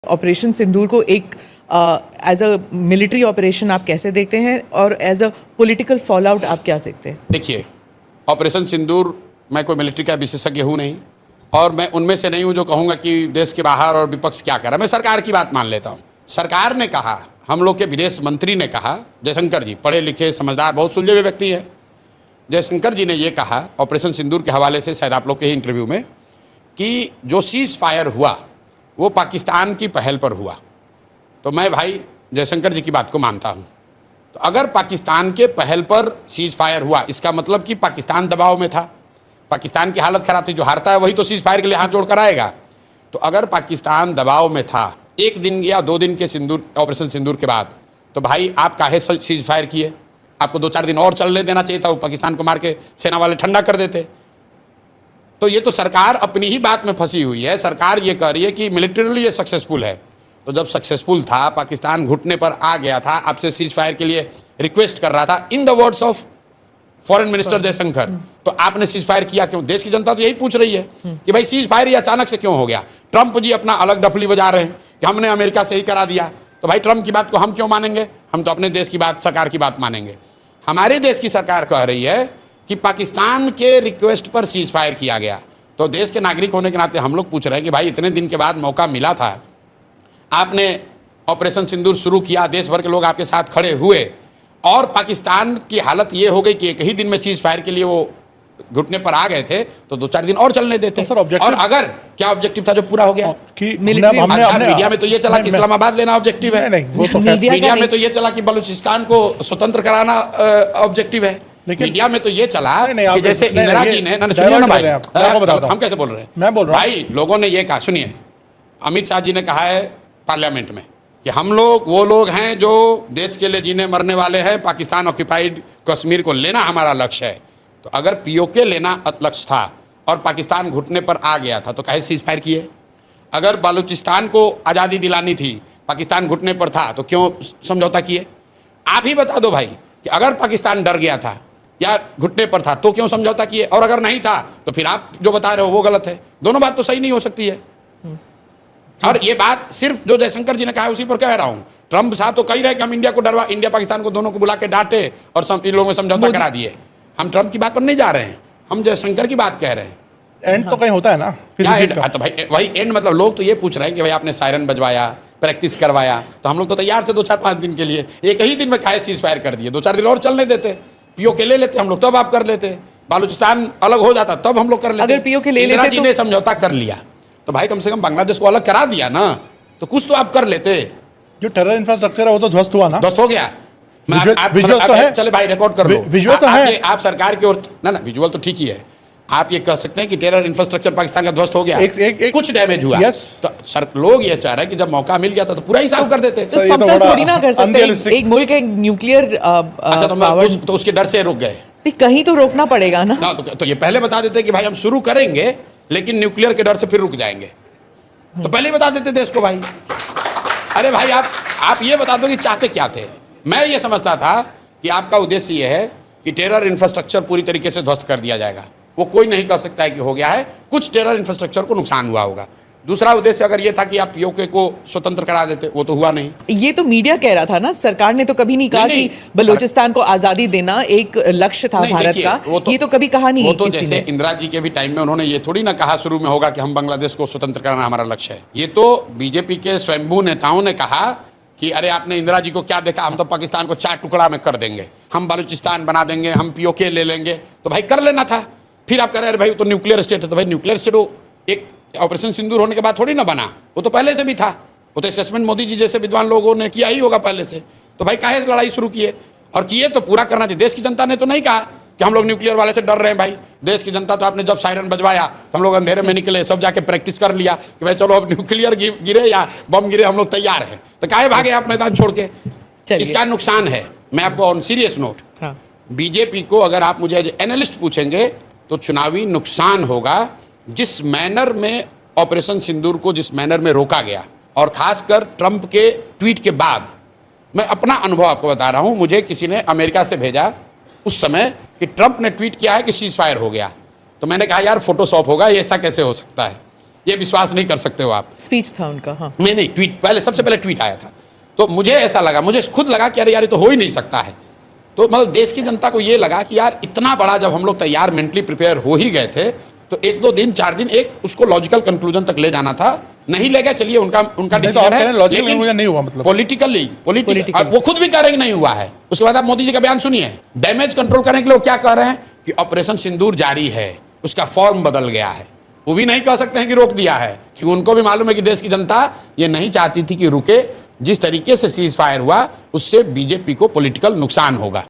Operation सिंदूर को एक as a military operation आप कैसे देखते हैं और as a political fall out आप क्या देखते हैं? देखिए, ऑपरेशन सिंदूर, मैं कोई मिलिट्री का विशेषज्ञ हूँ नहीं, और मैं उनमें से नहीं हूँ जो कहूँगा कि देश के बाहर और विपक्ष क्या कर रहा है। मैं सरकार की बात मान लेता हूँ। सरकार ने कहा, हम लोग के विदेश मंत्री ने कहा, जयशंकर जी पढ़े लिखे समझदार बहुत सुलझे हुए व्यक्ति हैं, जयशंकर जी ने ये कहा ऑपरेशन सिंदूर के हवाले से, शायद आप लोग के ही इंटरव्यू में, कि जो सीज़ फायर हुआ वो पाकिस्तान की पहल पर हुआ। तो मैं भाई जयशंकर जी की बात को मानता हूँ। तो अगर पाकिस्तान के पहल पर सीज़ फायर हुआ, इसका मतलब कि पाकिस्तान दबाव में था, पाकिस्तान की हालत ख़राब थी। जो हारता है वही तो सीज़ फायर के लिए हाथ जोड़ कर आएगा। तो अगर पाकिस्तान दबाव में था 1 दिन या 2 दिन के ऑपरेशन सिंदूर के बाद, तो भाई आप काहे सीज़ फायर किए? आपको 2-4 दिन और चलने देना चाहिए था, वो पाकिस्तान को मार के सेना वाले ठंडा कर देते। तो ये तो सरकार अपनी ही बात में फंसी हुई है। सरकार ये कह रही है कि मिलिटरीली ये सक्सेसफुल है। तो जब सक्सेसफुल था, पाकिस्तान घुटने पर आ गया था, आपसे सीज फायर के लिए रिक्वेस्ट कर रहा था, in the words of foreign minister Jaishankar, तो आपने सीज फायर किया क्यों? देश की जनता तो यही पूछ रही है कि भाई सीज फायर ये अचानक से क्यों हो गया? ट्रंप जी अपना अलग डफली बजा रहे हैं कि हमने अमेरिका से ही करा दिया। तो भाई ट्रंप की बात को हम क्यों मानेंगे? हम तो अपने देश की बात, सरकार की बात मानेंगे। हमारे देश की सरकार कह रही है कि पाकिस्तान के रिक्वेस्ट पर सीज फायर किया गया। तो देश के नागरिक होने के नाते हम लोग पूछ रहे हैं कि भाई इतने दिन के बाद मौका मिला था, आपने ऑपरेशन सिंदूर शुरू किया, देश भर के लोग आपके साथ खड़े हुए, और पाकिस्तान की हालत ये हो गई कि एक ही दिन में सीज फायर के लिए वो घुटने पर आ गए थे, तो 2-4 दिन और चलने देते। सर, और अगर क्या ऑब्जेक्टिव था जो पूरा हो गया? कि मीडिया में तो ये चला कि इस्लामाबाद लेना ऑब्जेक्टिव है, मीडिया में तो ये चला कि बलूचिस्तान को स्वतंत्र कराना ऑब्जेक्टिव है, मीडिया में तो ये चला कि जैसे इंदिरा जी ने, सुनिए ना भाई, हम कैसे बोल रहे हैं, मैं बोल रहा हूं भाई, लोगों ने ये कहा, सुनिए, अमित शाह जी ने कहा है पार्लियामेंट में कि हम लोग वो लोग हैं जो देश के लिए जीने मरने वाले हैं, पाकिस्तान ऑक्यूपाइड कश्मीर को लेना हमारा लक्ष्य है। तो अगर पीओके लेना लक्ष्य था और पाकिस्तान घुटने पर आ गया था, तो काहे सीज फायर किए? अगर बलूचिस्तान को आज़ादी दिलानी थी, पाकिस्तान घुटने पर था, तो क्यों समझौता किए? आप ही बता दो भाई कि अगर पाकिस्तान डर गया था या घुटने पर था तो क्यों समझौता किए? और अगर नहीं था तो फिर आप जो बता रहे हो वो गलत है। दोनों बात तो सही नहीं हो सकती है। और ये बात सिर्फ जो जयशंकर जी ने कहा है उसी पर कह रहा हूँ। ट्रंप साहब तो कही रहे कि हम इंडिया को डरवा, इंडिया पाकिस्तान को दोनों को बुला के डांटे और इन लोगों में समझौता करा दिए। हम ट्रंप की बात पर नहीं जा रहे हैं, हम जयशंकर की बात कह रहे हैं। एंड तो कहीं होता है ना, क्या एंड? तो भाई वही एंड, मतलब लोग तो ये पूछ रहे हैं कि भाई आपने सायरन बजवाया, प्रैक्टिस करवाया, तो हम लोग तो तैयार थे 2-4-5 दिन के लिए। एक ही दिन में काहे सीज फायर कर दिए? 2-4 दिन और चलने देते, पीओके ले लेते हम लोग, तब आप कर लेते। बालूचिस्तान अलग हो जाता तब हम लोग कर लेते। अगर पीओके ले लेते जी ने समझौता कर लिया तो भाई कम से कम बांग्लादेश को अलग करा दिया ना, तो कुछ तो आप कर लेते। जो टेरर इंफ्रास्ट्रक्चर है वो तो ध्वस्त हुआ ना, ध्वस्त हो गया। विजुअल तो है, चले भाई रिकॉर्ड कर लो, विजुअल तो है। आप सरकार की ओर ना, विजुअल तो ठीक ही है। आप ये कह सकते हैं कि टेरर इंफ्रास्ट्रक्चर पाकिस्तान का ध्वस्त हो गया, कुछ डैमेज हुआ, तो सर लोग ये चाह रहे हैं कि जब मौका मिल गया था तो पूरा ही साफ कर देते। तो समतल थोड़ी ना कर सकते, एक मुल्क है न्यूक्लियर। अच्छा, तो उसके डर से रुक गए? कहीं तो रोकना पड़ेगा ना। तो ये पहले बता देते कि भाई हम शुरू करेंगे लेकिन न्यूक्लियर के डर से फिर रुक जाएंगे, तो पहले ही बता देते देश को भाई। अरे भाई आप ये बता दो कि चाहते क्या थे। मैं ये समझता था कि आपका उद्देश्य ये है कि टेरर इंफ्रास्ट्रक्चर पूरी तरीके से ध्वस्त कर दिया जाएगा। वो कोई नहीं कह सकता है कि हो गया है, कुछ टेरर इंफ्रास्ट्रक्चर को नुकसान हुआ होगा। दूसरा उद्देश्य अगर ये था कि आप पीओके को स्वतंत्र करा देते, वो तो हुआ नहीं। ये तो मीडिया कह रहा था ना, सरकार ने तो कभी नहीं कहा कि बलूचिस्तान को आजादी देना एक लक्ष्य था भारत का। ये तो कभी कहा नहीं। वो तो जैसे इंदिरा जी के भी टाइम में उन्होंने ये थोड़ी ना कहा शुरू में होगा कि हम बांग्लादेश को स्वतंत्र कराना हमारा लक्ष्य है। ये तो बीजेपी के स्वयंभू नेताओं ने कहा कि अरे आपने इंदिरा जी को क्या देखा, हम तो पाकिस्तान को 4 टुकड़ा में कर देंगे, हम बलूचिस्तान बना देंगे, हम पीओके ले लेंगे। तो भाई कर लेना था। फिर आप कह रहे हैं भाई तो न्यूक्लियर स्टेट है, तो भाई न्यूक्लियर स्टेट वो एक ऑपरेशन सिंदूर होने के बाद थोड़ी ना बना, वो तो पहले से भी था। वो तो असेसमेंट मोदी जी जैसे विद्वान लोगों ने किया ही होगा पहले से। तो भाई काहे लड़ाई शुरू किए? और किए तो पूरा करना चाहिए। देश की जनता ने तो नहीं कहा कि हम लोग न्यूक्लियर वाले से डर रहे हैं। भाई देश की जनता तो आपने जब सायरन बजवाया तो हम लोग अंधेरे में निकले, सब जाके प्रैक्टिस कर लिया कि भाई चलो अब न्यूक्लियर गिरे या बम गिरे हम लोग तैयार हैं। तो काहे भागे आप मैदान छोड़ के? इसका नुकसान है। मैं आपको ऑन सीरियस नोट, बीजेपी को अगर आप मुझे एज एनालिस्ट पूछेंगे तो चुनावी नुकसान होगा जिस मैनर में ऑपरेशन सिंदूर को जिस मैनर में रोका गया, और खासकर ट्रंप के ट्वीट के बाद। मैं अपना अनुभव आपको बता रहा हूं, मुझे किसी ने अमेरिका से भेजा उस समय कि ट्रंप ने ट्वीट किया है कि सीज फायर हो गया। तो मैंने कहा यार फोटोशॉप होगा, ये ऐसा कैसे हो सकता है? ये विश्वास नहीं कर सकते हो आप। स्पीच था उनका, हाँ। नहीं, ट्वीट पहले, सबसे पहले ट्वीट आया था, तो मुझे ऐसा लगा, मुझे खुद लगा कि अरे यार ये तो हो ही नहीं सकता है। तो मतलब देश की जनता को ये लगा कि यार इतना बड़ा जब हम लोग तैयार मेंटली प्रिपेयर हो ही गए थे, तो 1-2 दिन 4 दिन एक उसको लॉजिकल कंक्लूजन तक ले जाना था, नहीं ले गए, चलिए उनका डिसीजन है, लॉजिकल कंक्लूजन नहीं हुआ, मतलब पॉलिटिकली वो खुद भी कह रहे हैं कि नहीं हुआ है। उसके बाद आप मोदी जी का बयान सुनिए, डैमेज कंट्रोल करने के लिए वो क्या कह रहे हैं कि ऑपरेशन सिंदूर जारी है, उसका फॉर्म बदल गया है। वो भी नहीं कह सकते हैं कि रोक दिया है, क्योंकि उनको भी मालूम है कि देश की जनता ये नहीं चाहती थी कि रुके। जिस तरीके से सीज फायर हुआ उससे बीजेपी को पॉलिटिकल नुकसान होगा।